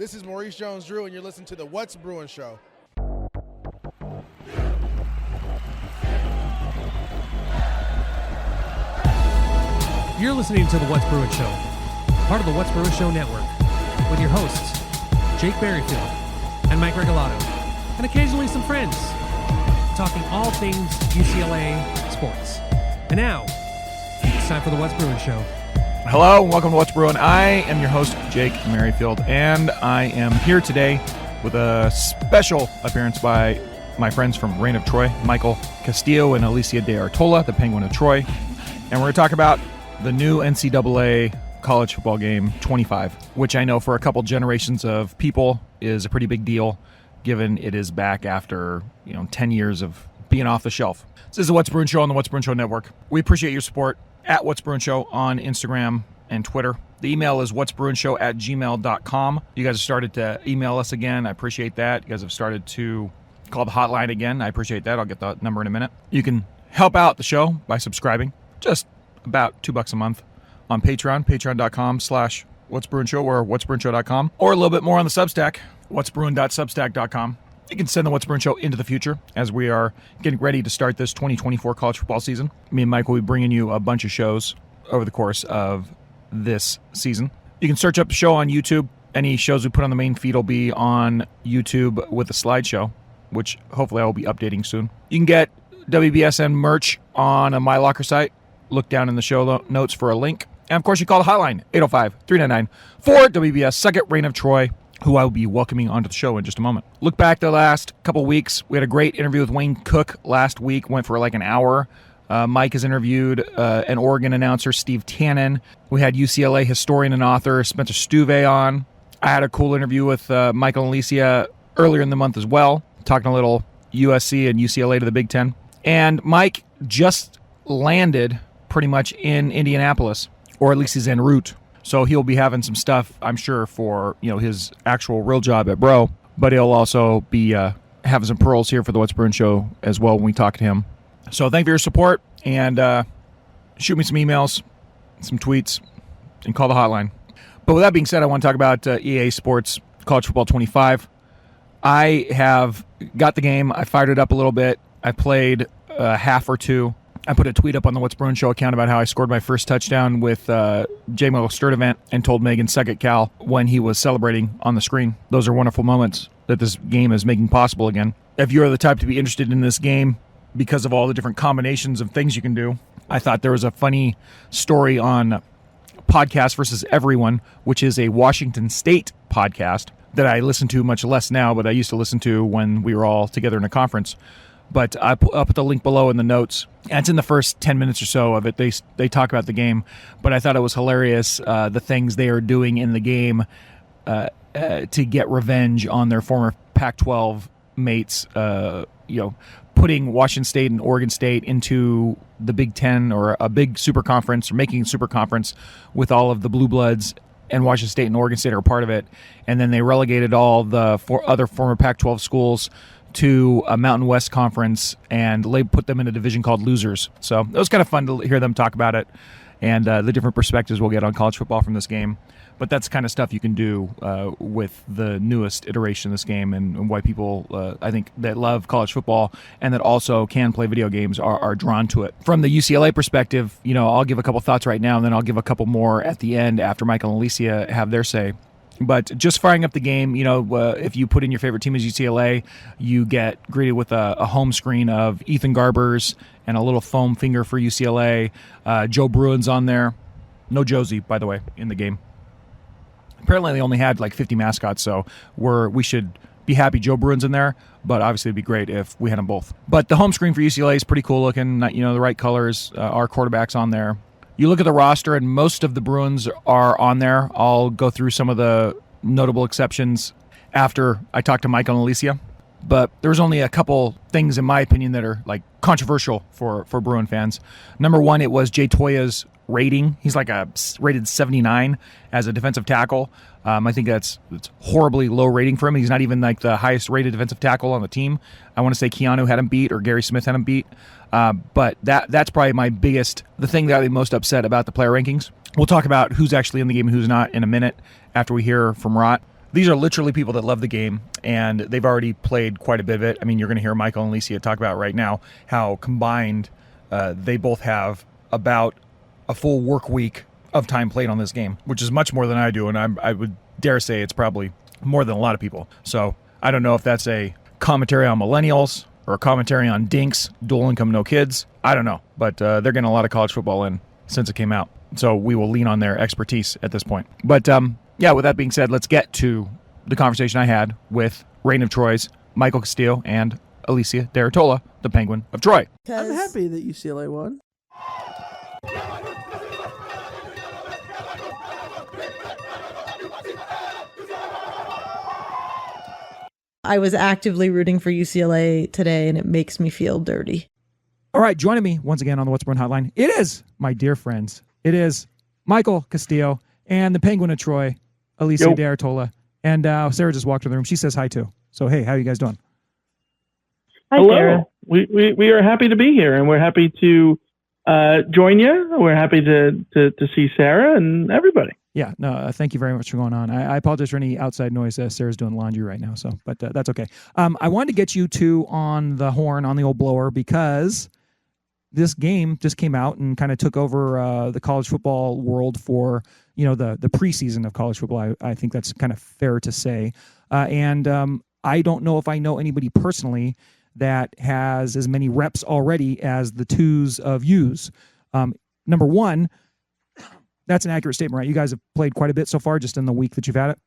This is Maurice Jones-Drew, and you're listening to the What's Bruin Show. You're listening to the What's Bruin Show, part of the What's Bruin Show network, with your hosts, Jake Berryfield and Mike Regalado, and occasionally some friends, talking all things UCLA sports. And now, it's time for the What's Bruin Show. Hello, and welcome to What's Bruin. I am your host, Jake Merrifield, and I am here today with a special appearance by my friends from Reign of Troy, Michael Castillo and Alicia De Artola, the Penguin of Troy. And we're going to talk about the new NCAA college football game 25, which I know for a couple generations of people is a pretty big deal, given it is back after 10 years of being off the shelf. This is the What's Bruin Show on the What's Bruin Show network. We appreciate your support at What's Bruin Show on Instagram and Twitter. The email is whatsbruinshow@gmail.com. You guys have started to email us again. I appreciate that. You guys have started to call the hotline again. I appreciate that. I'll get the number in a minute. You can help out the show by subscribing. Just about $2 a month on Patreon, patreon.com/whatsbruinshow or whatsbruinshow.com, or a little bit more on the Substack, whatsbruin.substack.com. You can send the What's Bruin Show into the future as we are getting ready to start this 2024 college football season. Me and Mike will be bringing you a bunch of shows over the course of this season. You can search up the show on YouTube. Any shows we put on the main feed will be on YouTube with a slideshow, which hopefully I will be updating soon. You can get WBSN merch on a MyLocker site. Look down in the show notes for a link. And of course, you call the hotline, 805-399-4WBS, second Reign of Troy, who I will be welcoming onto the show in just a moment. Look back the last couple weeks. We had a great interview with Wayne Cook last week, went for like an hour. Mike has interviewed an Oregon announcer, Steve Tannen. We had UCLA historian and author Spencer Stuve on. I had a cool interview with Michael and Alicia earlier in the month as well, talking a little USC and UCLA to the Big Ten. And Mike just landed pretty much in Indianapolis, or at least he's en route. So he'll be having some stuff, I'm sure, for his actual real job at Bro. But he'll also be having some pearls here for the What's Bruin Show as well when we talk to him. So thank you for your support, and shoot me some emails, some tweets, and call the hotline. But with that being said, I want to talk about EA Sports College Football 25. I have got the game. I fired it up a little bit. I played half or two. I put a tweet up on the What's Bruin Show account about how I scored my first touchdown with Jamaal Sturdivant and told Megan Suckett-Cal when he was celebrating on the screen. Those are wonderful moments that this game is making possible again. If you're the type to be interested in this game because of all the different combinations of things you can do, I thought there was a funny story on Podcast versus Everyone, which is a Washington State podcast that I listen to much less now, but I used to listen to when we were all together in a conference. But I'll put the link below in the notes. And it's in the first 10 minutes or so of it. They talk about the game. But I thought it was hilarious, the things they are doing in the game to get revenge on their former Pac-12 mates, putting Washington State and Oregon State into the Big Ten or a big super conference, or making a super conference with all of the Blue Bloods, and Washington State and Oregon State are a part of it. And then they relegated all the other former Pac-12 schools to a Mountain West conference and put them in a division called Losers. So it was kind of fun to hear them talk about it and the different perspectives we'll get on college football from this game. But that's the kind of stuff you can do with the newest iteration of this game, and why people, I think, that love college football and that also can play video games are drawn to it. From the UCLA perspective, I'll give a couple thoughts right now, and then I'll give a couple more at the end after Michael and Alicia have their say. But just firing up the game, if you put in your favorite team as UCLA, you get greeted with a home screen of Ethan Garbers and a little foam finger for UCLA. Joe Bruin's on there. No Josie, by the way, in the game. Apparently they only had like 50 mascots, so we should be happy Joe Bruin's in there, but obviously it'd be great if we had them both. But the home screen for UCLA is pretty cool looking. The right colors. Our quarterback's on there. You look at the roster, and most of the Bruins are on there. I'll go through some of the notable exceptions after I talk to Michael and Alicia. But there's only a couple things, in my opinion, that are like controversial for Bruin fans. Number one, it was Jay Toya's rating. He's like rated 79 as a defensive tackle. I think it's horribly low rating for him. He's not even like the highest rated defensive tackle on the team. I want to say Keanu had him beat, or Gary Smith had him beat. But that's probably the thing that I'm most upset about the player rankings. We'll talk about who's actually in the game and who's not in a minute after we hear from RoT. These are literally people that love the game, and they've already played quite a bit of it. I mean, you're going to hear Michael and Alicia talk about right now how combined they both have about a full work week of time played on this game, which is much more than I do, and I would dare say it's probably more than a lot of people. So I don't know if that's a commentary on millennials or a commentary on dinks, dual income, no kids. I don't know, but they're getting a lot of college football in since it came out. So we will lean on their expertise at this point. But yeah, with that being said, let's get to the conversation I had with Reign of Troy's Michael Castillo and Alicia D'Artola, the Penguin of Troy. I'm happy that UCLA won. I was actively rooting for UCLA today, and it makes me feel dirty. All right, joining me once again on the What's Bruin Hotline, it is, my dear friends, it is Michael Castillo and the Penguin of Troy, Alicia D'Artola. And Sarah just walked in the room. She says hi, too. So, hey, how are you guys doing? Hi, hello. Sarah. We are happy to be here, and we're happy to join you. We're happy to see Sarah and everybody. Yeah, no, thank you very much for going on. I apologize for any outside noise. Sarah's doing laundry right now, but that's okay. I wanted to get you two on the horn, on the old blower, because this game just came out and kind of took over the college football world for, the preseason of college football. I think that's kind of fair to say. And I don't know if I know anybody personally that has as many reps already as the twos of yous. Number one, that's an accurate statement, right? You guys have played quite a bit so far, just in the week that you've had it?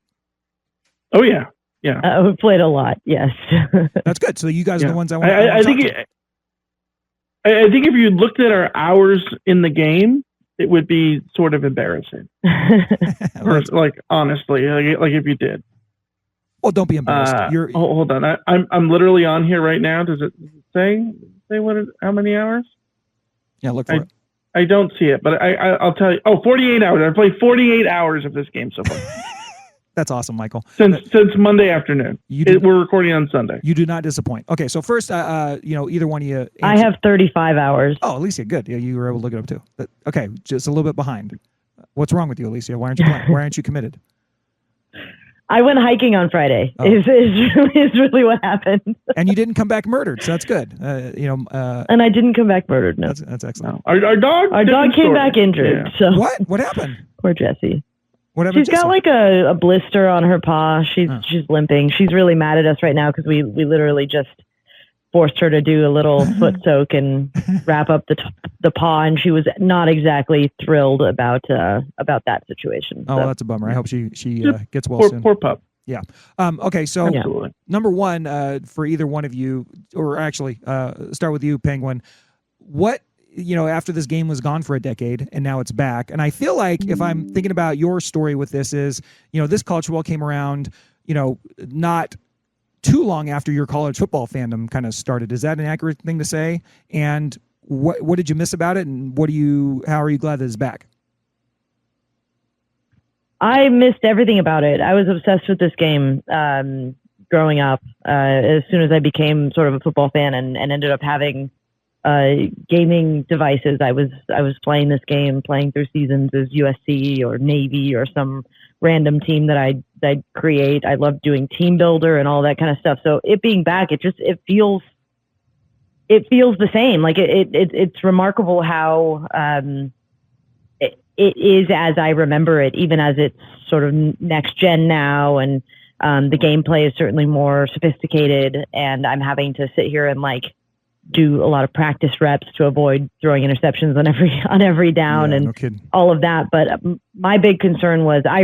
Oh, yeah. Yeah. We've played a lot, yes. That's good. So you guys are the ones I want I think if you looked at our hours in the game, it would be sort of embarrassing. Honestly, like if you did. Well, don't be embarrassed. Hold on. I'm literally on here right now. Does it say how many hours? Yeah, look for it. I don't see it, but I'll tell you. 48 hours. I've played 48 hours of this game so far. That's awesome, Michael. Since Monday afternoon. We're recording on Sunday. You do not disappoint. Okay, so first, either one of you. I have 35 hours. Oh, Alicia, good. Yeah, you were able to look it up too. But, okay, just a little bit behind. What's wrong with you, Alicia? Why aren't you playing? Why aren't you committed? I went hiking on Friday. Oh. Is really what happened. And you didn't come back murdered, so that's good. And I didn't come back murdered. No, that's excellent. No. Our dog came back injured. Yeah. So What happened? Poor Jessie. What happened? She's got like a blister on her paw. She's limping. She's really mad at us right now because we literally just forced her to do a little foot soak and wrap up the paw, and she was not exactly thrilled about that situation. Oh, so. That's a bummer. I hope she gets well soon. Poor pup. Yeah. Okay. So Absolutely. Number one, for either one of you, or actually, start with you, Penguin. What, after this game was gone for a decade and now it's back, and I feel like if I'm thinking about your story with this is, this college football came around, not too long after your college football fandom kind of started. Is that an accurate thing to say? And what did you miss about it? And how are you glad that it's back? I missed everything about it. I was obsessed with this game growing up. As soon as I became sort of a football fan and ended up having gaming devices, I was playing this game, playing through seasons as USC or Navy or some random team that I'd create. I loved doing team builder and all that kind of stuff. So it being back, it feels the same. Like it's remarkable how it is as I remember it, even as it's sort of next gen now, and the gameplay is certainly more sophisticated, and I'm having to sit here and do a lot of practice reps to avoid throwing interceptions on every down and all of that. But my big concern was I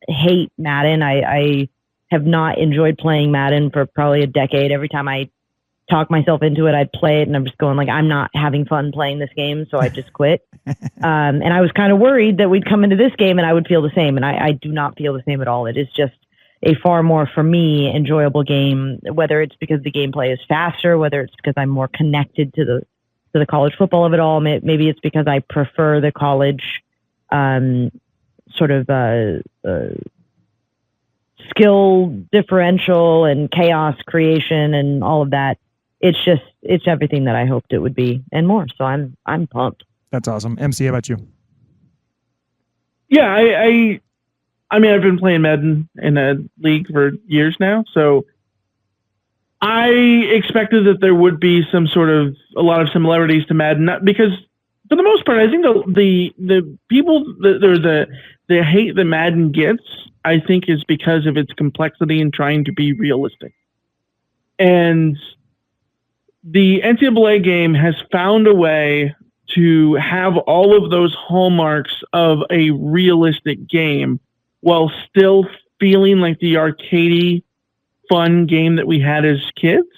hate Madden. I have not enjoyed playing Madden for probably a decade. Every time I talk myself into it, I'd play it and I'm just going I'm not having fun playing this game. So I just quit. And I was kind of worried that we'd come into this game and I would feel the same. And I do not feel the same at all. It is just a far more, for me, enjoyable game, whether it's because the gameplay is faster, whether it's because I'm more connected to the college football of it all. Maybe it's because I prefer the college sort of skill differential and chaos creation and all of that. It's everything that I hoped it would be and more. So I'm pumped. That's awesome. MC, how about you? Yeah, I mean, I've been playing Madden in a league for years now, so I expected that there would be a lot of similarities to Madden, because for the most part, I think the people the hate that Madden gets, I think, is because of its complexity in trying to be realistic. And the NCAA game has found a way to have all of those hallmarks of a realistic game while still feeling like the arcadey, fun game that we had as kids.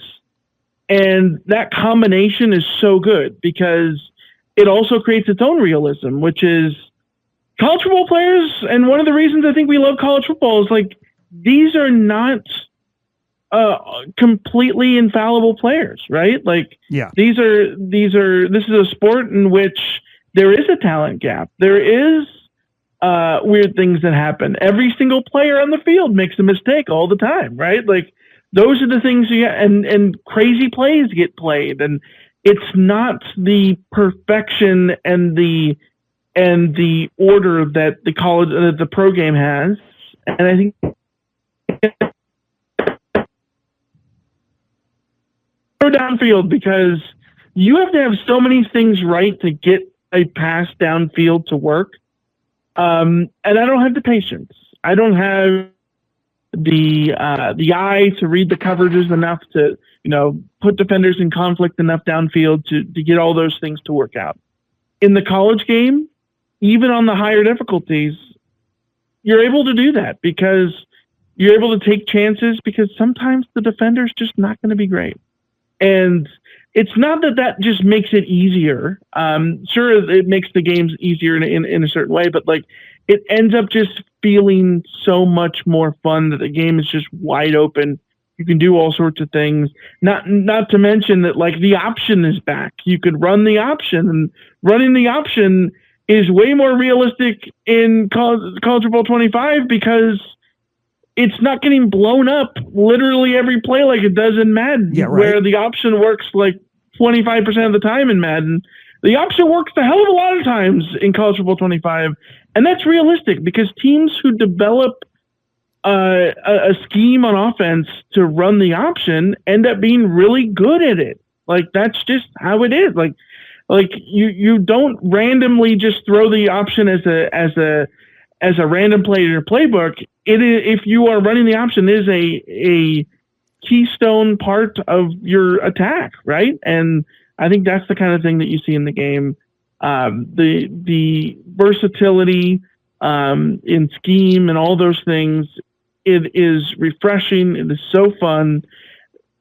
And that combination is so good because it also creates its own realism, which is college football players. And one of the reasons I think we love college football is like, these are not completely infallible players, right? Like, Yeah. this is a sport in which there is a talent gap. There is weird things that happen. Every single player on the field makes a mistake all the time, right? Like, those are the things and crazy plays get played, and it's not the perfection and the order that the pro game has. And I think go downfield, because you have to have so many things right to get a pass downfield to work. And I don't have the patience. I don't have the eye to read the coverages enough to, put defenders in conflict enough downfield to get all those things to work out. In the college game, even on the higher difficulties, you're able to do that because you're able to take chances, because sometimes the defender's just not going to be great. And it's not that just makes it easier. Sure, it makes the games easier in a certain way, but like, it ends up just feeling so much more fun that the game is just wide open. You can do all sorts of things. Not to mention that, like, the option is back. You could run the option, and running the option is way more realistic in College Football 25 because it's not getting blown up literally every play like it does in Madden, where the option works like 25% of the time in Madden. The option works a hell of a lot of times in College Football 25, and that's realistic because teams who develop a scheme on offense to run the option end up being really good at it. Like, that's just how it is. Like you don't randomly just throw the option as a random play in your playbook. If you are running the option, it is a keystone part of your attack, right? And I think that's the kind of thing that you see in the game. The versatility in scheme and all those things, it is refreshing. It is so fun.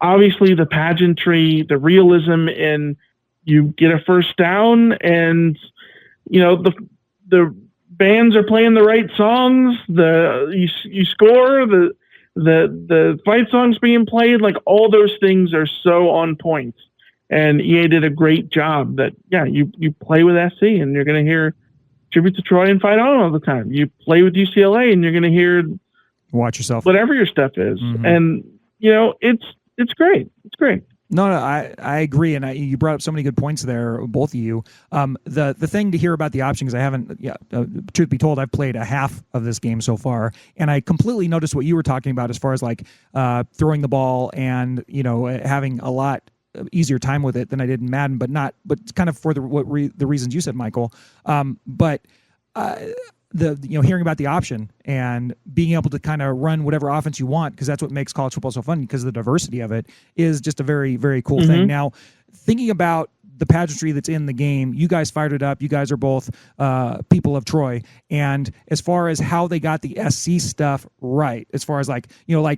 Obviously, the pageantry, the realism in you get a first down and, the bands are playing the right songs. You score, the fight songs being played, like, all those things are so on point. And EA did a great job that, you play with SC and you're going to hear tribute to Troy and Fight On all the time. You play with UCLA and you're going to hear Watch Yourself, whatever your stuff is. Mm-hmm. And, it's great. It's great. No, I agree, and you brought up so many good points there, both of you. The thing to hear about the option, because I haven't, truth be told, I've played a half of this game so far, and I completely noticed what you were talking about as far as like throwing the ball and having a lot easier time with it than I did in Madden, but kind of for the reasons you said, Michael. Hearing about the option and being able to kind of run whatever offense you want, because that's what makes college football so fun, because the diversity of it is just a very, very cool thing. Now, thinking about the pageantry that's in the game, you guys fired it up. You guys are both people of Troy. And as far as how they got the SC stuff right, as far as like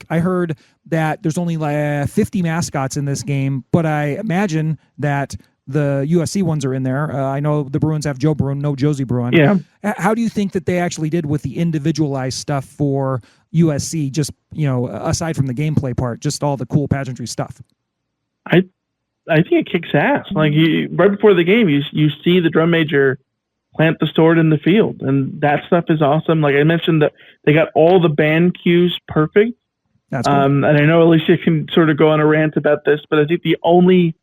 I heard that there's only like 50 mascots in this game, but I imagine that the USC ones are in there. I know the Bruins have Joe Bruin, no Josie Bruin. Yeah. How do you think that they actually did with the individualized stuff for USC, just, aside from the gameplay part, just all the cool pageantry stuff? I think it kicks ass. Like, right before the game, you see the drum major plant the sword in the field, and that stuff is awesome. Like I mentioned, that they got all the band cues perfect. That's cool. And I know Alicia can sort of go on a rant about this, but I think the only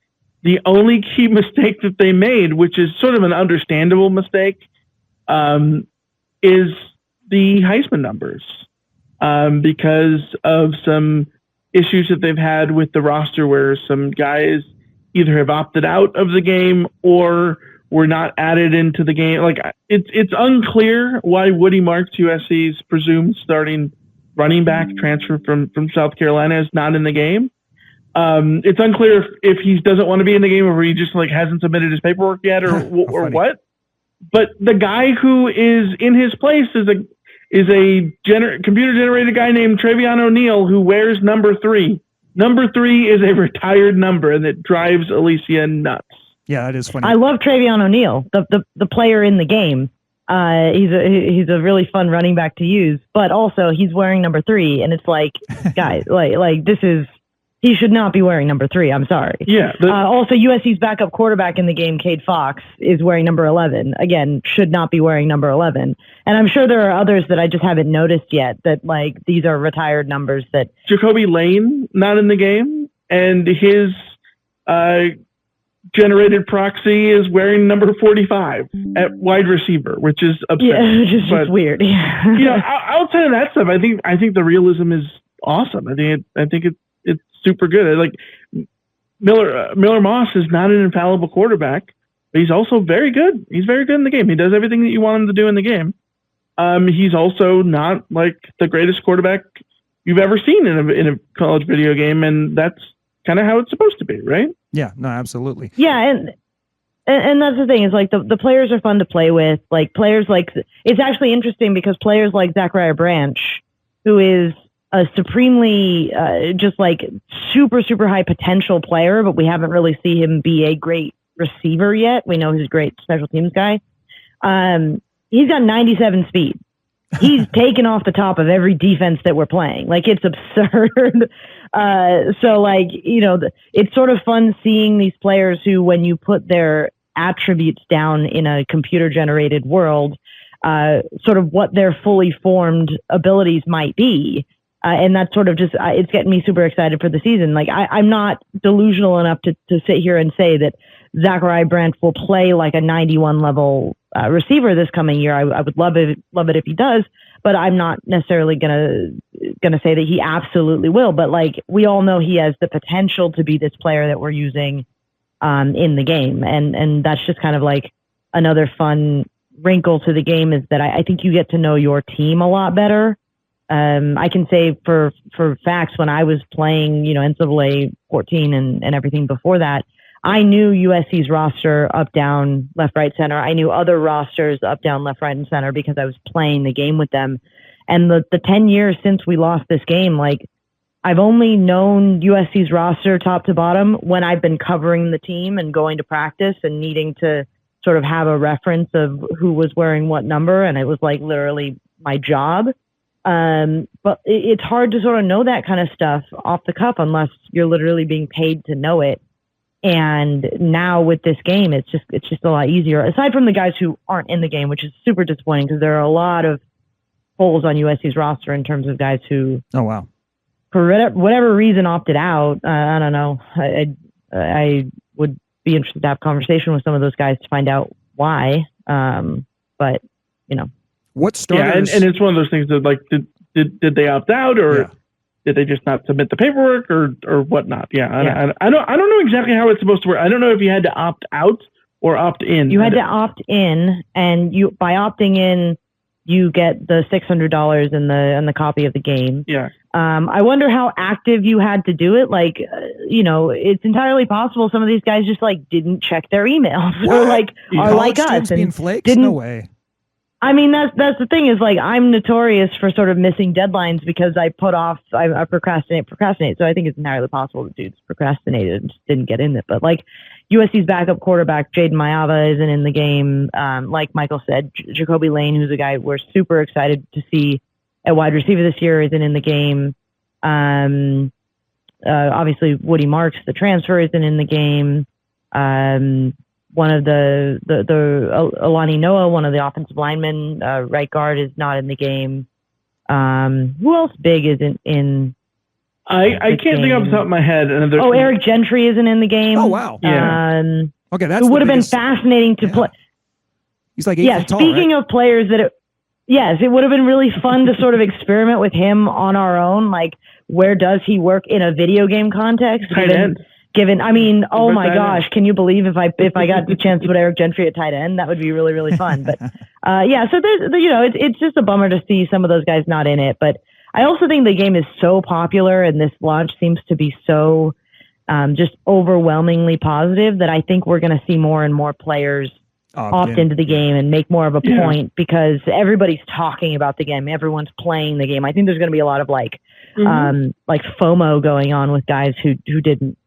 key mistake that they made, which is sort of an understandable mistake, is the Heisman numbers because of some issues that they've had with the roster where some guys either have opted out of the game or were not added into the game. Like it's unclear why Woody Marks, USC's presumed starting running back transfer from South Carolina, is not in the game. It's unclear if he doesn't want to be in the game or he just like hasn't submitted his paperwork yet or what. But the guy who is in his place is a computer generated guy named Travion O'Neal who wears number 3. Number 3 is a retired number, and it drives Alicia nuts. Yeah, that is funny. I love Travion O'Neal, the player in the game. He's a really fun running back to use, but also he's wearing number 3, and it's like, guys, like this is. He should not be wearing number 3. I'm sorry. Yeah. Also, USC's backup quarterback in the game, Cade Fox, is wearing number 11. Again, should not be wearing number 11. And I'm sure there are others that I just haven't noticed yet that, like, these are retired numbers that... Jacoby Lane, not in the game. And his generated proxy is wearing number 45 at wide receiver, which is upsetting. Yeah, which is just weird. Yeah. Outside of that stuff, I think the realism is awesome. I think it's super good. Like Miller Moss is not an infallible quarterback, but he's also very good. He's very good in the game. He does everything that you want him to do in the game. He's also not like the greatest quarterback you've ever seen in a college video game, and that's kind of how it's supposed to be, right? Yeah, no, absolutely. Yeah, and that's the thing is like the players are fun to play with. Like players like it's actually interesting because players like Zachariah Branch, who is a supremely just like super high potential player, but we haven't really seen him be a great receiver yet. We know he's a great special teams guy. He's got 97 speed. He's taken off the top of every defense that we're playing. Like it's absurd. So like, you know, it's sort of fun seeing these players who, when you put their attributes down in a computer generated world, sort of what their fully formed abilities might be. And that's sort of just, it's getting me super excited for the season. Like I'm not delusional enough to sit here and say that Zachariah Brandt will play like a 91 level receiver this coming year. I would love it if he does, but I'm not necessarily gonna say that he absolutely will. But like we all know he has the potential to be this player that we're using in the game, and that's just kind of like another fun wrinkle to the game is that I think you get to know your team a lot better. I can say for facts when I was playing, you know, NCAA 14 and everything before that, I knew USC's roster up, down, left, right, center. I knew other rosters up, down, left, right, and center because I was playing the game with them. And the 10 years since we lost this game, like I've only known USC's roster top to bottom when I've been covering the team and going to practice and needing to sort of have a reference of who was wearing what number. And it was like literally my job. But it's hard to sort of know that kind of stuff off the cuff unless you're literally being paid to know it. And now with this game, it's just a lot easier. Aside from the guys who aren't in the game, which is super disappointing because there are a lot of holes on USC's roster in terms of guys who, for whatever reason, opted out. I don't know. I would be interested to have a conversation with some of those guys to find out why. But you know. What starters? Yeah, and it's one of those things that like did they opt out or did they just not submit the paperwork or whatnot? Yeah, I don't know exactly how it's supposed to work. I don't know if you had to opt out or opt in. You had to opt in, and by opting in, you get the $600 and the copy of the game. Yeah. I wonder how active you had to do it. Like, you know, it's entirely possible some of these guys just like didn't check their emails or like are like us and being flakes? No way. I mean, that's the thing is like I'm notorious for sort of missing deadlines because I procrastinate. So I think it's entirely possible that dudes procrastinated and just didn't get in it. But like USC's backup quarterback, Jaden Mayava, isn't in the game. Like Michael said, Jacoby Lane, who's a guy we're super excited to see at wide receiver this year, isn't in the game. Obviously, Woody Marks, the transfer, isn't in the game. One of the Alani Noah, one of the offensive linemen, right guard, is not in the game. Who else big isn't in? I can't think off the top of my head. Eric Gentry isn't in the game. Oh wow! Yeah. Okay, that's it would have been fascinating to play. He's like 8 feet tall, speaking right? of players that Yes, it would have been really fun to sort of experiment with him on our own. Like, where does he work in a video game context? Given, I mean, oh my gosh, can you believe if I got the chance to put Eric Gentry at tight end, that would be really, really fun. But yeah, so there's, it's just a bummer to see some of those guys not in it. But I also think the game is so popular and this launch seems to be so just overwhelmingly positive that I think we're going to see more and more players opt into the game and make more of a point because everybody's talking about the game. Everyone's playing the game. I think there's going to be a lot of like FOMO going on with guys who didn't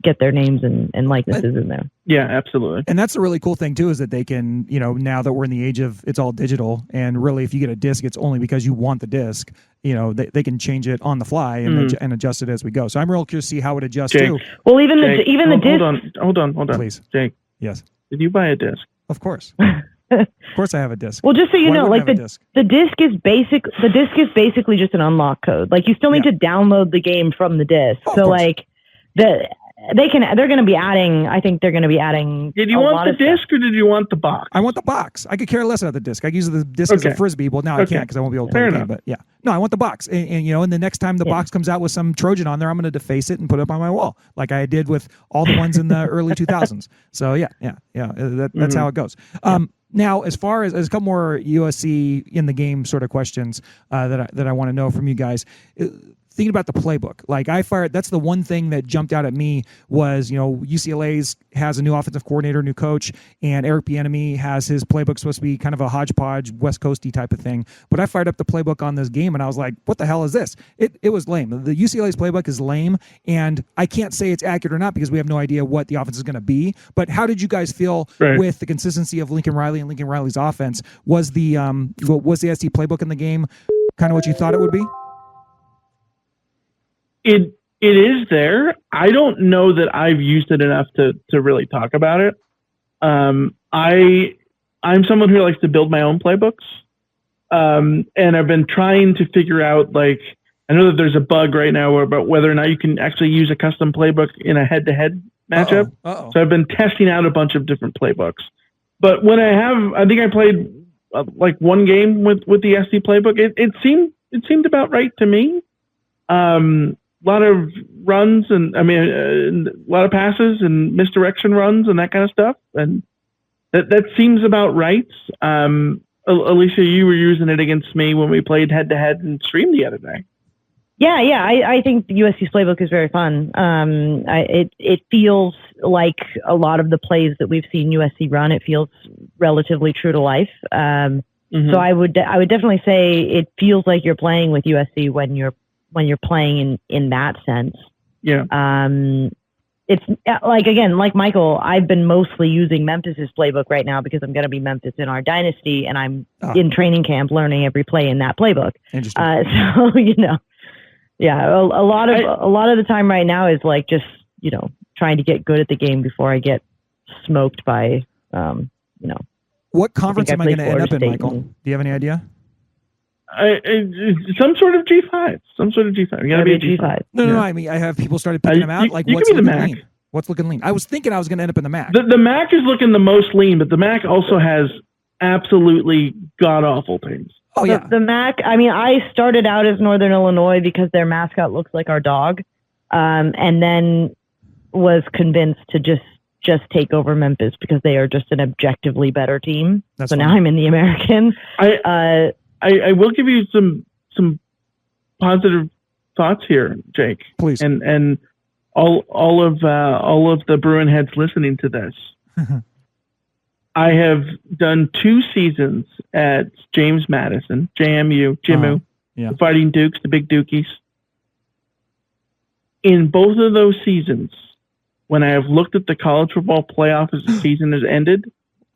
get their names and likenesses in there. Yeah, absolutely. And that's the really cool thing too, is that they can, now that we're in the age of it's all digital, and really if you get a disc, it's only because you want the disc. They can change it on the fly and adjust it as we go. So I'm real curious to see how it adjusts too. Well, even the disc. Hold on, please, Jake. Yes. Did you buy a disc? Of course. Of course, I have a disc. Well, just so you know, like the disc is basic. The disc is basically just an unlock code. Like you still need to download the game from the disc. So like they're going to be adding. I think they're going to be adding. Did you want the disc or did you want the box? I want the box. I could care less about the disc. I use the disc as a frisbee. Well, now I can't because I won't be able to play the game. But yeah, no, I want the box. And the next time the box comes out with some Trojan on there, I'm going to deface it and put it up on my wall, like I did with all the ones in the early 2000s. So yeah. That's how it goes. Now, as far as a couple more USC in the game sort of questions that I want to know from you guys. Thinking about the playbook, that's the one thing that jumped out at me was, UCLA's has a new offensive coordinator, new coach, and Eric Bieniemy has his playbook supposed to be kind of a hodgepodge, West Coasty type of thing. But I fired up the playbook on this game and I was like, what the hell is this? It was lame. The UCLA's playbook is lame, and I can't say it's accurate or not because we have no idea what the offense is going to be. But how did you guys feel with the consistency of Lincoln Riley and Lincoln Riley's offense? Was the SD playbook in the game kind of what you thought it would be? It is there. I don't know that I've used it enough to really talk about it. I'm someone who likes to build my own playbooks, and I've been trying to figure out, like, I know that there's a bug right now about whether or not you can actually use a custom playbook in a head-to-head matchup. So I've been testing out a bunch of different playbooks. But when I think I played like one game with the SD playbook. It seemed about right to me. A lot of runs and a lot of passes and misdirection runs and that kind of stuff. And that seems about right. Alicia, you were using it against me when we played head to head and streamed the other day. Yeah. I think the USC's playbook is very fun. It feels like a lot of the plays that we've seen USC run. It feels relatively true to life. So I would definitely say it feels like you're playing with USC when you're playing in that sense. Yeah. It's like Michael, I've been mostly using Memphis's playbook right now because I'm going to be Memphis in our dynasty, and I'm in training camp learning every play in that playbook. Interesting. So a lot of the time right now is like just trying to get good at the game before I get smoked by What conference am I going to end up in, Michael? Do you have any idea? Some sort of G5. You gotta be a G5. No. I mean, I have people started picking them out. What's looking lean? What's looking lean? I was thinking I was going to end up in the MAC. The MAC is looking the most lean, but the MAC also has absolutely god awful teams. Oh yeah, the MAC. I mean, I started out as Northern Illinois because their mascot looks like our dog, and then was convinced to just take over Memphis because they are just an objectively better team. Now I'm in the American. I will give you some positive thoughts here, Jake. Please. And all of the Bruin heads listening to this. I have done 2 seasons at James Madison, JMU, the Fighting Dukes, the Big Dukies. In both of those seasons, when I have looked at the college football playoff as the season has ended,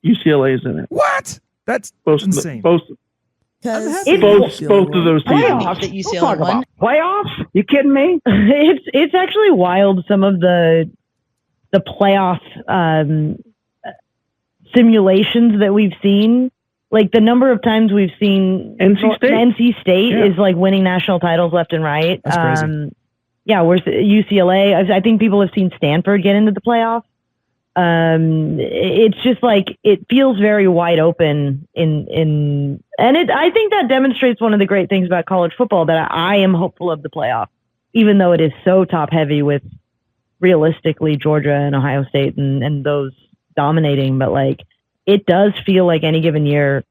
UCLA is in it. What? That's insane. Both of those teams. That UCLA won. Playoffs? You kidding me? It's actually wild. Some of the playoff simulations that we've seen, like the number of times we've seen NC State is like winning national titles left and right. That's crazy. Where's UCLA? I think people have seen Stanford get into the playoff. It's just like it feels very wide open in And I think that demonstrates one of the great things about college football, that I am hopeful of the playoff, even though it is so top heavy with realistically Georgia and Ohio State and those dominating. But like, it does feel like any given year,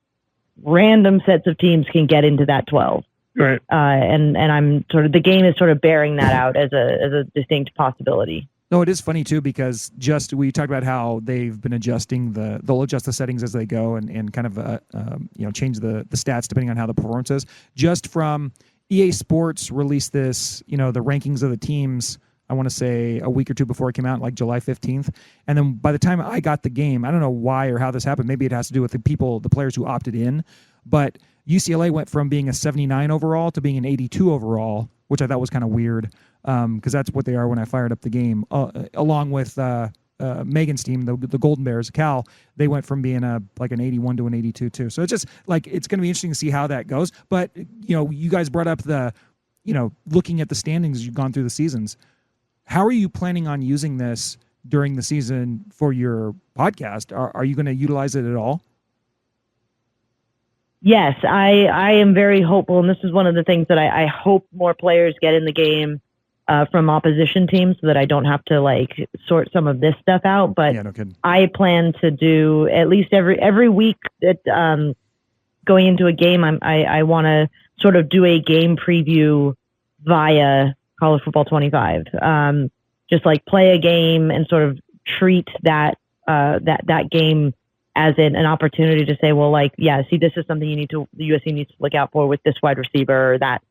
random sets of teams can get into that 12. Right. And I'm sort of, the game is sort of bearing that out as a distinct possibility. No, it is funny too, because we talked about how they've been adjusting they'll adjust the settings as they go and kind of change the stats depending on how the performance is. Just from EA Sports released this, the rankings of the teams, I want to say a week or two before it came out, like July 15th. And then by the time I got the game, I don't know why or how this happened. Maybe it has to do with the players who opted in, but UCLA went from being a 79 overall to being an 82 overall, which I thought was kind of weird. Because that's what they are when I fired up the game. Along with Megan's team, the Golden Bears, Cal, they went from being an 81 to an 82 too. So it's just like, it's going to be interesting to see how that goes. But you guys brought up looking at the standings as you've gone through the seasons. How are you planning on using this during the season for your podcast? Are you going to utilize it at all? Yes, I am very hopeful, and this is one of the things that I hope more players get in the game. From opposition teams, so that I don't have to sort some of this stuff out. But yeah, no kidding. I plan to do at least every week that going into a game, I want to sort of do a game preview via College Football 25. Just like play a game and sort of treat that game as an opportunity to say, well, this is something the USC needs to look out for with this wide receiver or that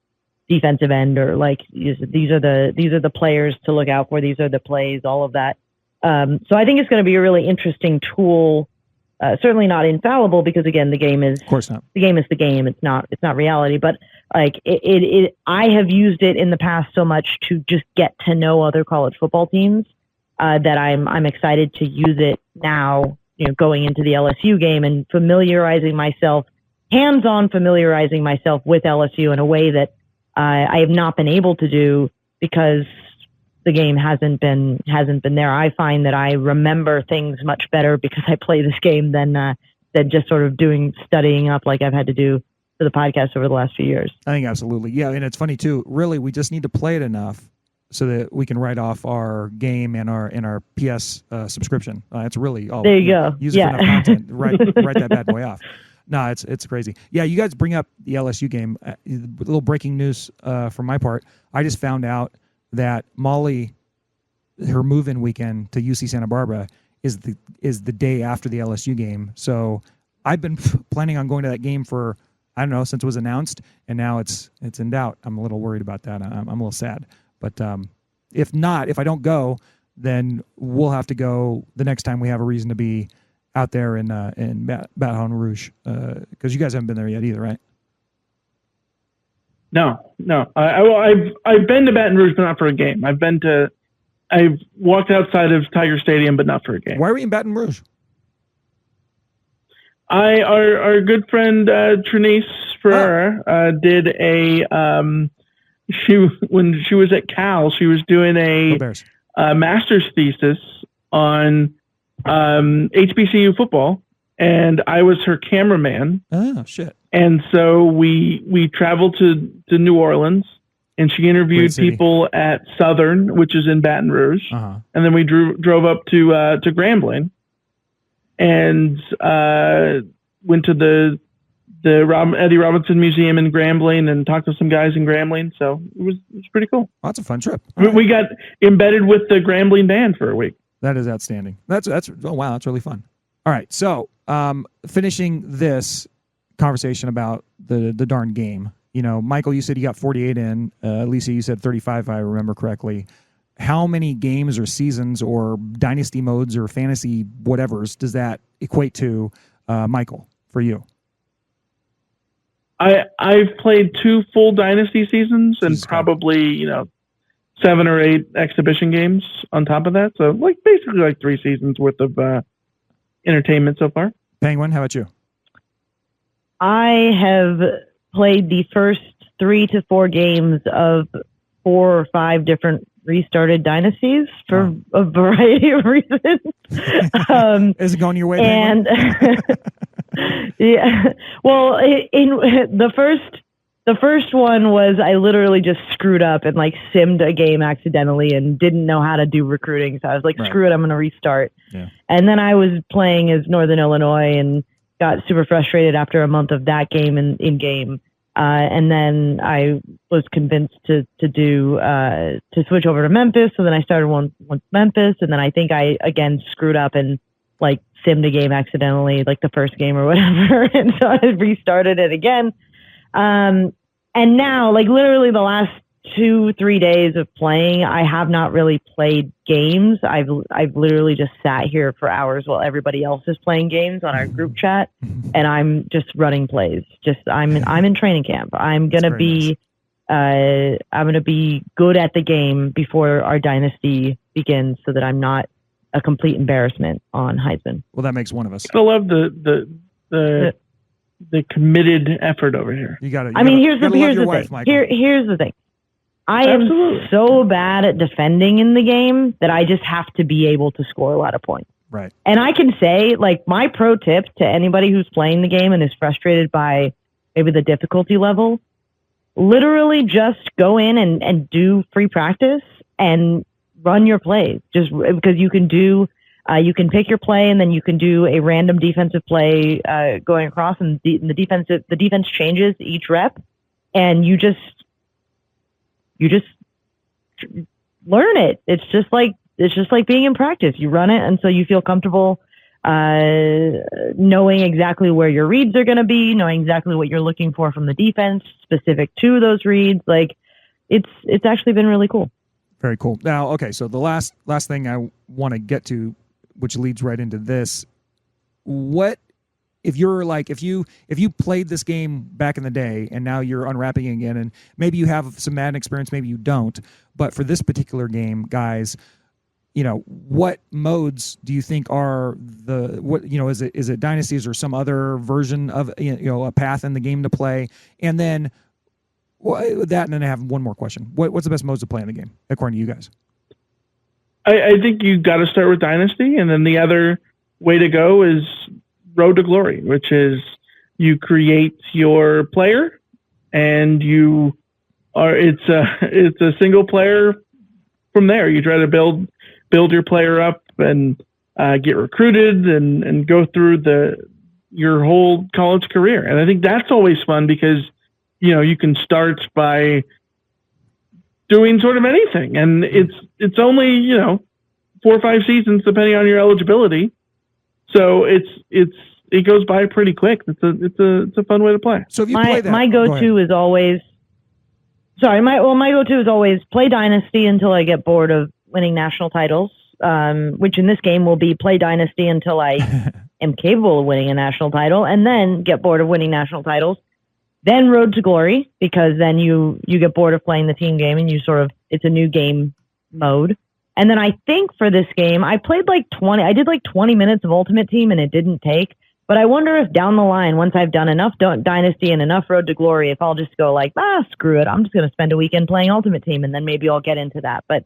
defensive end, or these are the players to look out for. These are the plays, all of that. So I think it's going to be a really interesting tool. Certainly not infallible, because again, the game is, of course not. The game is the game. It's not reality. But I have used it in the past so much to just get to know other college football teams that I'm excited to use it now. Going into the LSU game and hands-on familiarizing myself with LSU in a way that I have not been able to do because the game hasn't been there. I find that I remember things much better because I play this game than just sort of studying up like I've had to do for the podcast over the last few years. I think absolutely. Yeah, and it's funny too. Really, we just need to play it enough so that we can write off our game and our PS subscription. It's really all. There you go. Use it for enough content. Write that bad boy off. No, it's crazy. Yeah, you guys bring up the LSU game. A little breaking news from my part. I just found out that Molly, her move-in weekend to UC Santa Barbara is the day after the LSU game. So I've been planning on going to that game for, I don't know, since it was announced, and now it's in doubt. I'm a little worried about that. I'm a little sad. But if I don't go, then we'll have to go the next time we have a reason to be out there in Baton Rouge, because you guys haven't been there yet either, right? No. I've been to Baton Rouge, but not for a game. I've walked outside of Tiger Stadium, but not for a game. Why were you in Baton Rouge? Our good friend Trinice Ferreira did when she was at Cal, she was doing a master's thesis on HBCU football, and I was her cameraman. Oh shit! And so we traveled to New Orleans, and she interviewed people at Southern, which is in Baton Rouge, and then we drove up to Grambling, and went to the Eddie Robinson Museum in Grambling and talked to some guys in Grambling. So it was pretty cool. Oh, that's a fun trip. We got embedded with the Grambling band for a week. That is outstanding. That's oh wow, that's really fun. All right, so finishing this conversation about the darn game. Michael, you said you got 48 in. Lisa, you said 35, if I remember correctly. How many games or seasons or dynasty modes or fantasy whatevers does that equate to, Michael, for you? I've played 2 full dynasty seasons and probably 7 or 8 exhibition games on top of that. So basically 3 seasons worth of entertainment so far. Penguin, how about you? I have played the first 3 to 4 games of 4 or 5 different restarted dynasties for a variety of reasons. Is it going your way? And Yeah. Well, in the first one was I literally just screwed up and like simmed a game accidentally and didn't know how to do recruiting. So I was like, screw it, I'm going to restart. Yeah. And then I was playing as Northern Illinois and got super frustrated after a month of that game in game. And then I was convinced to switch over to Memphis. So then I started one with Memphis, and then I think I again screwed up and like simmed a game accidentally, like the first game or whatever. And so I restarted it again. And now, like literally the last 2-3 days of playing, I have not really played games. I've literally just sat here for hours while everybody else is playing games on our group chat, and I'm just running plays. I'm in training camp. I'm gonna be good at the game before our dynasty begins, so that I'm not a complete embarrassment on Heisman. Well, that makes one of us. I love the committed effort over here. You got it. I mean, here's the thing. Here's the thing. I am so bad at defending in the game that I just have to be able to score a lot of points. Right. And I can say, like, my pro tip to anybody who's playing the game and is frustrated by maybe the difficulty level, literally just go in and do free practice and run your plays. Just because you can do, you can pick your play and then you can do a random defensive play going across, and the defense changes each rep, and you just learn it. It's just like being in practice. You run it until you feel comfortable knowing exactly where your reads are going to be, knowing exactly what you're looking for from the defense specific to those reads. Like it's actually been really cool. Very cool. Now, okay, so the last thing I want to get to, which leads right into this, what if you're like, if you played this game back in the day and now you're unwrapping again, and maybe you have some Madden experience, maybe you don't, but for this particular game, guys, you know, what modes do you think are is it dynasties or some other version of, you know, a path in the game to play? And then that, and then I have one more question. What's the best modes to play in the game, according to you guys? I think you got to start with Dynasty, and then the other way to go is RoT to Glory, which is you create your player, and it's a single player. From there, you try to build your player up and get recruited and go through your whole college career. And I think that's always fun because, you know, you can start by doing sort of anything, and it's only, you know, 4 or 5 seasons depending on your eligibility. So it goes by pretty quick. It's a fun way to play. So if you play that, my go-to is always play Dynasty until I get bored of winning national titles, which in this game will be play Dynasty until I am capable of winning a national title, and then get bored of winning national titles. Then RoT to Glory, because then you get bored of playing the team game and it's a new game mode. And then I think for this game, I did like 20 minutes of Ultimate Team and it didn't take. But I wonder if down the line, once I've done enough Dynasty and enough RoT to Glory, if I'll just go like, screw it, I'm just going to spend a weekend playing Ultimate Team, and then maybe I'll get into that. But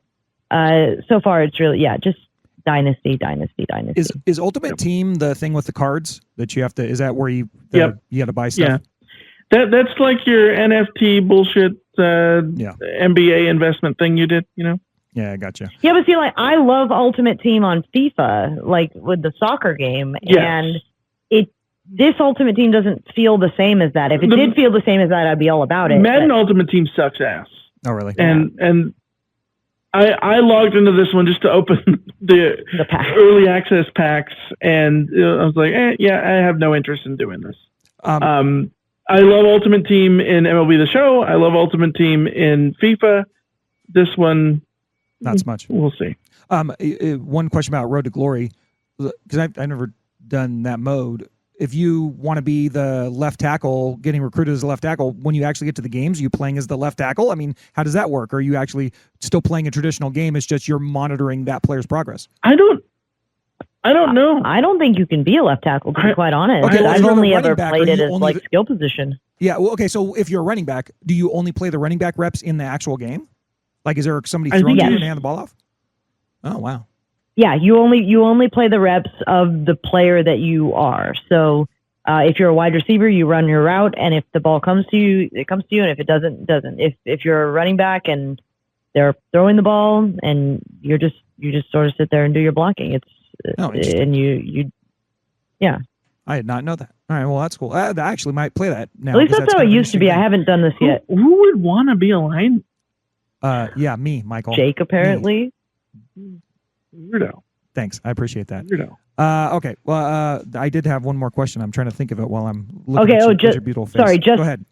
so far, it's really, just Dynasty. Is Ultimate Team the thing with the cards that you have to? Is that where you have to buy stuff? Yeah. That's like your NFT bullshit MBA investment thing you did, you know? Yeah, I gotcha. Yeah, but see, like, I love Ultimate Team on FIFA, like with the soccer game, and this Ultimate Team doesn't feel the same as that. If it did feel the same as that, I'd be all about it. Madden Ultimate Team sucks ass. Oh, really? And I logged into this one just to open the early access packs, and I was like, I have no interest in doing this. I love Ultimate Team in MLB The Show. I love Ultimate Team in FIFA. This one, not so much. We'll see. One question about RoT to Glory, because I've never done that mode. If you want to be the left tackle, getting recruited as a left tackle, when you actually get to the games, are you playing as the left tackle? I mean, how does that work? Or are you actually still playing a traditional game? It's just you're monitoring that player's progress. I don't know. I don't think you can be a left tackle, to be quite honest. Okay, I've only ever played it as like skill position. Yeah, well, okay, so if you're a running back, do you only play the running back reps in the actual game? Like, is there somebody throwing you and hand the ball off? Oh, wow. Yeah, you only play the reps of the player that you are. So If you're a wide receiver, you run your route, and if the ball comes to you, it comes to you, and if it doesn't, it doesn't. If you're a running back and they're throwing the ball, and you just sort of sit there and do your blocking, and you yeah. I did not know that. All right, well, that's cool. I actually might play that now. At least that's how it used to be. I haven't done this yet. Who would want to be a line? Yeah, me, Michael. Jake, apparently. Weirdo. Thanks. I appreciate that. Weirdo. Okay. Well, I did have one more question. I'm trying to think of it while I'm looking at your beautiful face. Sorry, go ahead.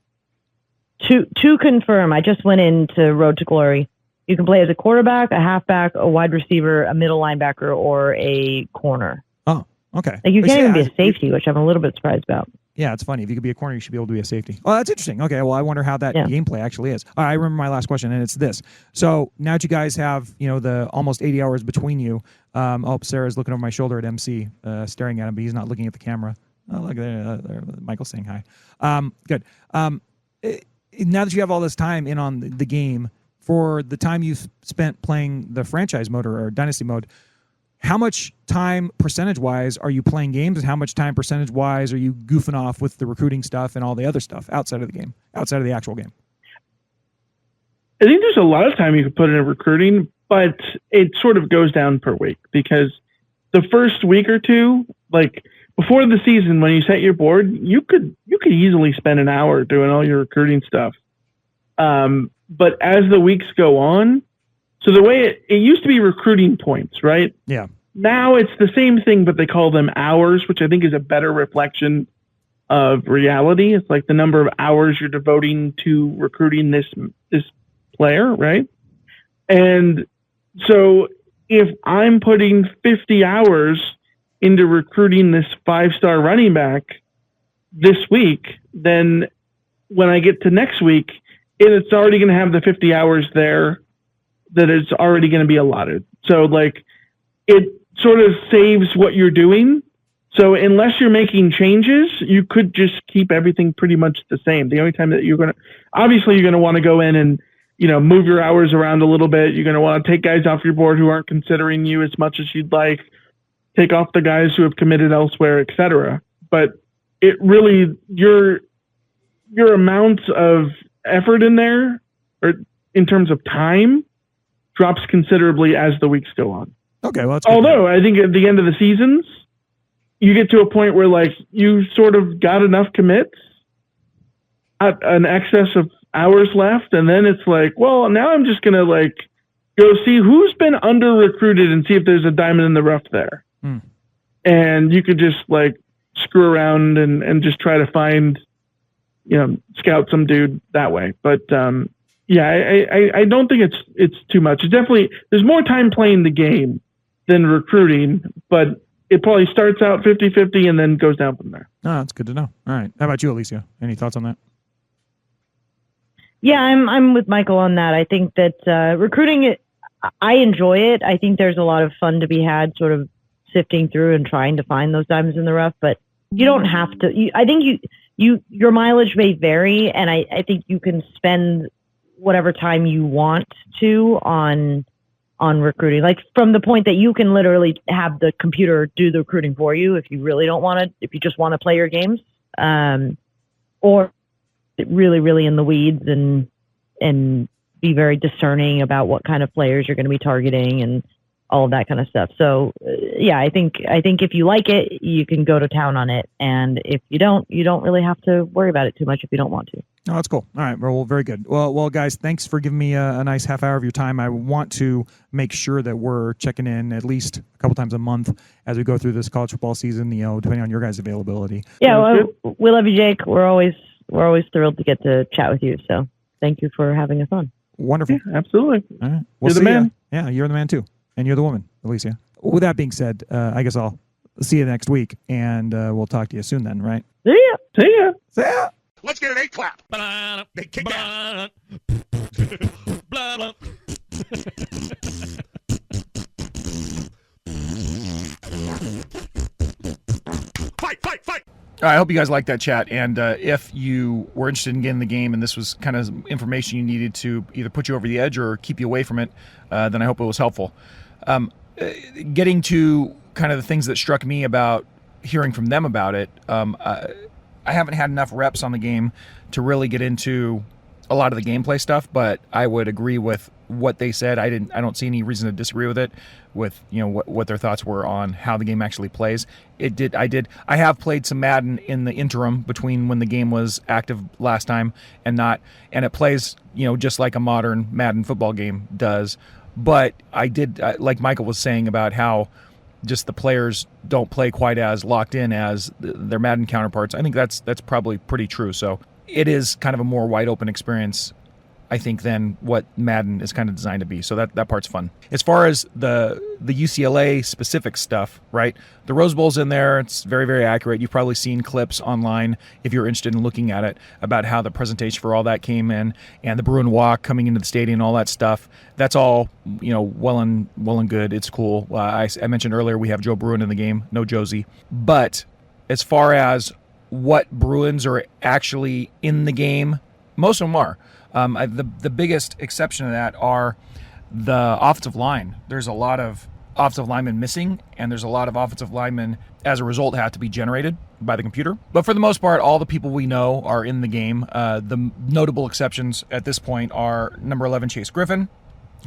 To confirm, I just went into RoT to Glory. You can play as a quarterback, a halfback, a wide receiver, a middle linebacker, or a corner. Oh, okay. Like you can't even be a safety, which I'm a little bit surprised about. Yeah, it's funny. If you could be a corner, you should be able to be a safety. Oh, that's interesting. Okay, well, I wonder how that gameplay actually is. I remember my last question, and it's this. So now that you guys have, the almost 80 hours between you, Sarah's looking over my shoulder at MC, staring at him, but he's not looking at the camera. Oh, look there, Michael's saying hi. Good. Now that you have all this time in on the game, for the time you've spent playing the franchise mode or dynasty mode, how much time percentage-wise are you playing games, and how much time percentage-wise are you goofing off with the recruiting stuff and all the other stuff outside of the game, outside of the actual game? I think there's a lot of time you could put into recruiting, but it sort of goes down per week because the first week or two, like before the season, when you set your board, you could easily spend an hour doing all your recruiting stuff. But as the weeks go on, so the way it used to be recruiting points, right? Yeah. Now it's the same thing, but they call them hours, which I think is a better reflection of reality. It's like the number of hours you're devoting to recruiting this player, right? And so if I'm putting 50 hours into recruiting this 5-star running back this week, then when I get to next week, it's already going to have the 50 hours there that is already going to be allotted. So like it sort of saves what you're doing. So unless you're making changes, you could just keep everything pretty much the same. The only time that you're going to want to go in and, move your hours around a little bit. You're going to want to take guys off your board who aren't considering you as much as you'd like, take off the guys who have committed elsewhere, etc. But it really, your amounts of effort in there, or in terms of time, drops considerably as the weeks go on. Okay, well, that's although I think at the end of the seasons, you get to a point where like you sort of got enough commits, an excess of hours left, and then it's like, well, now I'm just gonna like go see who's been under recruited and see if there's a diamond in the rough there. And you could just like screw around and just try to find, scout some dude that way. But I don't think it's too much. It's definitely, there's more time playing the game than recruiting, but it probably starts out 50-50 and then goes down from there. Oh, that's good to know. All right. How about you, Alicia? Any thoughts on that? Yeah, I'm with Michael on that. I think that recruiting, I enjoy it. I think there's a lot of fun to be had sort of sifting through and trying to find those diamonds in the rough, but you don't have to. I think your mileage may vary, and I think you can spend whatever time you want to on recruiting. Like from the point that you can literally have the computer do the recruiting for you if you really don't want to, if you just want to play your games, or really, really in the weeds and be very discerning about what kind of players you're going to be targeting and all of that kind of stuff. So I think if you like it, you can go to town on it. And if you don't really have to worry about it too much if you don't want to. Oh, that's cool. All right. Well, very good. Well, guys, thanks for giving me a nice half hour of your time. I want to make sure that we're checking in at least a couple times a month as we go through this college football season, depending on your guys' availability. Yeah. Well, we love you, Jake. We're always thrilled to get to chat with you. So thank you for having us on. Wonderful. Yeah, absolutely. All right. You're the man. Yeah, you're the man too. And you're the woman, Alicia. With that being said, I guess I'll see you next week, and we'll talk to you soon then, right? See ya. See ya. See ya. Let's get an 8 clap. They kick ass. Fight. All right, I hope you guys liked that chat. And if you were interested in getting the game and this was kind of information you needed to either put you over the edge or keep you away from it, then I hope it was helpful. Getting to kind of the things that struck me about hearing from them about it. I haven't had enough reps on the game to really get into a lot of the gameplay stuff, but I would agree with what they said. I don't see any reason to disagree with it, with what their thoughts were on how the game actually plays. I have played some Madden in the interim between when the game was active last time and not, and it plays just like a modern Madden football game does. But like Michael was saying about how just the players don't play quite as locked in as their Madden counterparts. I think that's probably pretty true. So it is kind of a more wide open experience, I think, than what Madden is kind of designed to be. So that part's fun. As far as the UCLA specific stuff, right? The Rose Bowl's in there. It's very, very accurate. You've probably seen clips online if you're interested in looking at it about how the presentation for all that came in, and the Bruin Walk coming into the stadium, all that stuff. That's all well and good. It's cool. I mentioned earlier we have Joe Bruin in the game, no Josie. But as far as what Bruins are actually in the game, most of them are. The biggest exception to that are the offensive line. There's a lot of offensive linemen missing, and there's a lot of offensive linemen, as a result, have to be generated by the computer. But for the most part, all the people we know are in the game. The notable exceptions at this point are number 11, Chase Griffin,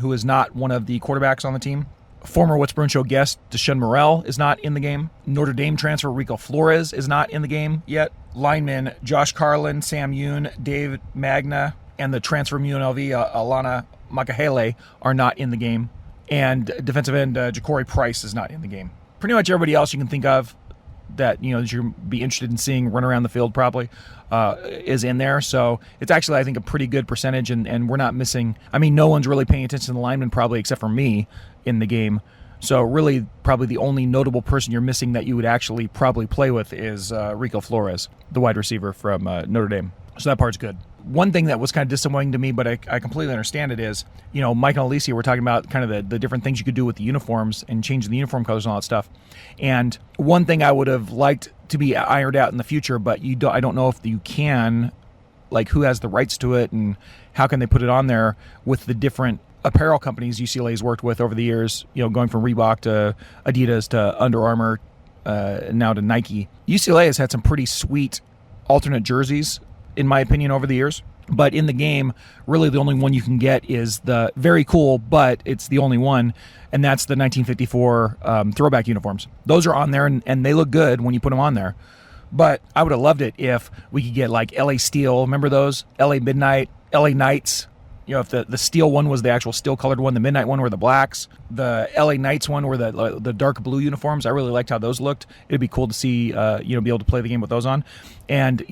who is not one of the quarterbacks on the team. Former What's Bruin Show guest Deshaun Morrell is not in the game. Notre Dame transfer Rico Flores is not in the game yet. Linemen Josh Carlin, Sam Yoon, Dave Magna, and the transfer from UNLV, Alana Makahele, are not in the game. And defensive end Ja'Cory Price is not in the game. Pretty much everybody else you can think of that that you'd be interested in seeing run around the field probably is in there. So it's actually, I think, a pretty good percentage, and we're not missing. I mean, no one's really paying attention to the linemen probably except for me in the game. So really, probably the only notable person you're missing that you would actually probably play with is Rico Flores, the wide receiver from Notre Dame. So that part's good. One thing that was kind of disappointing to me, but I completely understand it, is, Mike and Alicia were talking about kind of the different things you could do with the uniforms and changing the uniform colors and all that stuff. And one thing I would have liked to be ironed out in the future, but I don't know if you can, like who has the rights to it and how can they put it on there with the different apparel companies UCLA's worked with over the years, going from Reebok to Adidas to Under Armour, now to Nike. UCLA has had some pretty sweet alternate jerseys, in my opinion, over the years. But in the game, really the only one you can get is the very cool, but it's the only one, and that's the 1954 throwback uniforms. Those are on there, and they look good when you put them on there. But I would have loved it if we could get like LA Steel, remember those? LA Midnight, LA Knights. If the steel one was the actual steel-colored one, the midnight one were the blacks, the LA Knights one were the dark blue uniforms. I really liked how those looked. It'd be cool to see, be able to play the game with those on. And,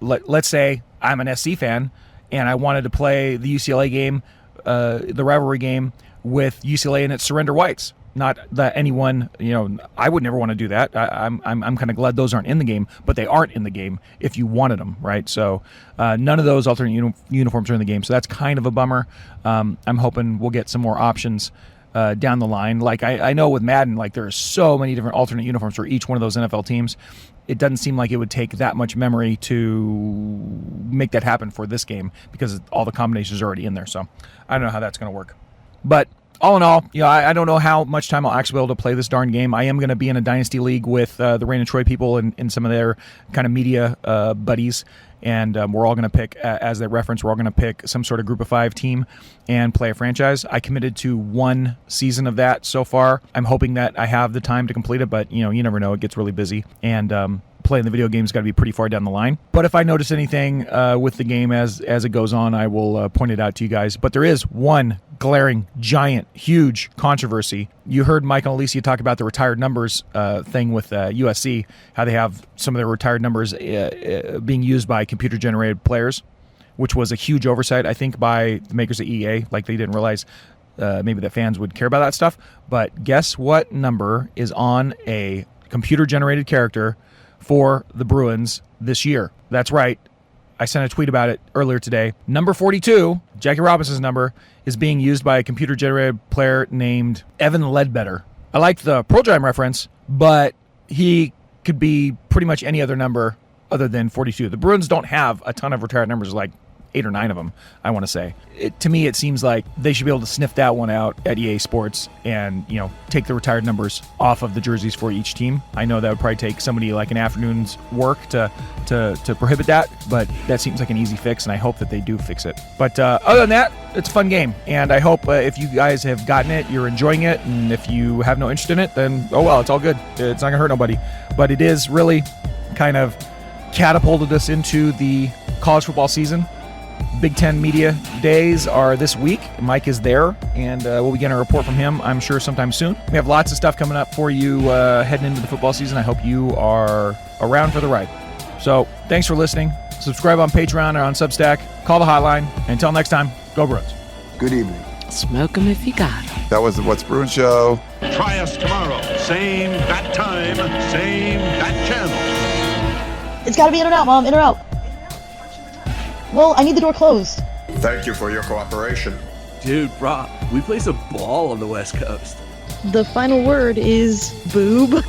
let's say I'm an SC fan and I wanted to play the UCLA game, the rivalry game, with UCLA in its surrender whites. Not that anyone, I would never want to do that. I'm kind of glad those aren't in the game, but they aren't in the game if you wanted them, right? So none of those alternate uniforms are in the game, so that's kind of a bummer. I'm hoping we'll get some more options down the line. Like I know with Madden, like there are so many different alternate uniforms for each one of those NFL teams. It doesn't seem like it would take that much memory to make that happen for this game because all the combinations are already in there. So I don't know how that's going to work. But all in all, I don't know how much time I'll actually be able to play this darn game. I am going to be in a Dynasty League with the Rain and Troy people and some of their kind of media buddies. And we're all going to pick, as they reference, we're all going to pick some sort of group of 5 team and play a franchise. I committed to 1 season of that so far. I'm hoping that I have the time to complete it, but you never know. It gets really busy. And playing the video game's got to be pretty far down the line. But if I notice anything with the game as it goes on, I will point it out to you guys. But there is one glaring, giant, huge controversy. You heard Mike and Alicia talk about the retired numbers thing with USC, how they have some of their retired numbers being used by computer-generated players, which was a huge oversight, I think, by the makers of EA. Like, they didn't realize maybe that fans would care about that stuff. But guess what number is on a computer-generated character for the Bruins this year? That's right. I sent a tweet about it earlier today. Number 42, Jackie Robinson's number, is being used by a computer-generated player named Evan Ledbetter. I like the Pearl Jam reference, but he could be pretty much any other number other than 42. The Bruins don't have a ton of retired numbers like 8 or 9 of them, I want to say. To me, it seems like they should be able to sniff that one out at EA Sports and, take the retired numbers off of the jerseys for each team. I know that would probably take somebody like an afternoon's work to prohibit that, but that seems like an easy fix, and I hope that they do fix it. But other than that, it's a fun game, and I hope if you guys have gotten it, you're enjoying it, and if you have no interest in it, then oh well, it's all good. It's not going to hurt nobody. But it is really kind of catapulted us into the college football season. Big Ten Media Days are this week. Mike is there, and we'll be getting a report from him, I'm sure, sometime soon. We have lots of stuff coming up for you heading into the football season. I hope you are around for the ride. So thanks for listening. Subscribe on Patreon or on Substack. Call the hotline. Until next time, go Bruins. Good evening. Smoke 'em if you got 'em. That was the What's Bruin Show. Try us tomorrow. Same bat time, same bat channel. It's got to be in or out, Mom. In or out. Well, I need the door closed. Thank you for your cooperation. Dude, bro, we play some ball on the West Coast. The final word is boob.